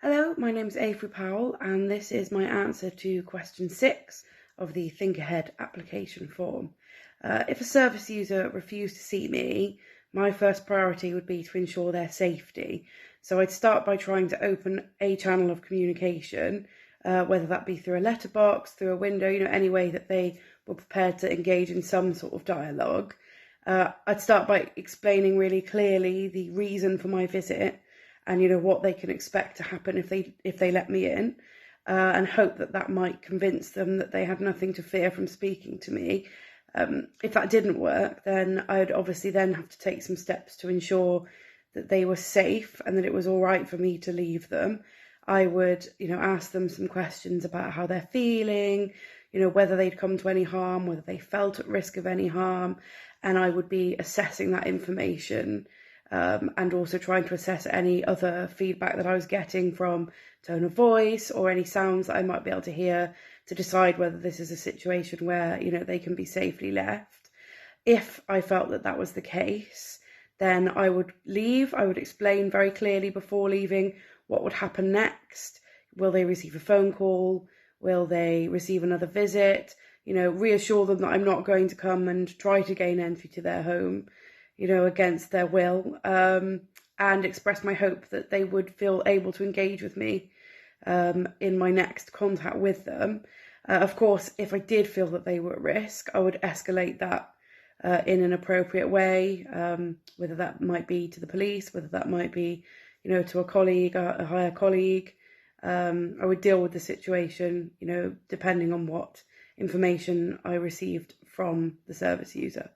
Hello, my name is Avery Powell, and this is my answer to question 6 of the Think Ahead application form. If a service user refused to see me, my first priority would be to ensure their safety. So I'd start by trying to open a channel of communication, whether that be through a letterbox, through a window, any way that they were prepared to engage in some sort of dialogue. I'd start by explaining really clearly the reason for my visit and what they can expect to happen if they let me in, and hope that might convince them that they have nothing to fear from speaking to me. If that didn't work, then I'd obviously then have to take some steps to ensure that they were safe and that it was all right for me to leave them. I would, ask them some questions about how they're feeling, whether they'd come to any harm, whether they felt at risk of any harm, and I would be assessing that information, and also trying to assess any other feedback that I was getting from tone of voice or any sounds that I might be able to hear to decide whether this is a situation where, they can be safely left. If I felt that was the case, then I would leave. I would explain very clearly before leaving what would happen next. Will they receive a phone call? Will they receive another visit? Reassure them that I'm not going to come and try to gain entry to their home, against their will, and express my hope that they would feel able to engage with me in my next contact with them. Of course, if I did feel that they were at risk, I would escalate that in an appropriate way, whether that might be to the police, whether that might be, to a colleague, a higher colleague. I would deal with the situation, depending on what information I received from the service user.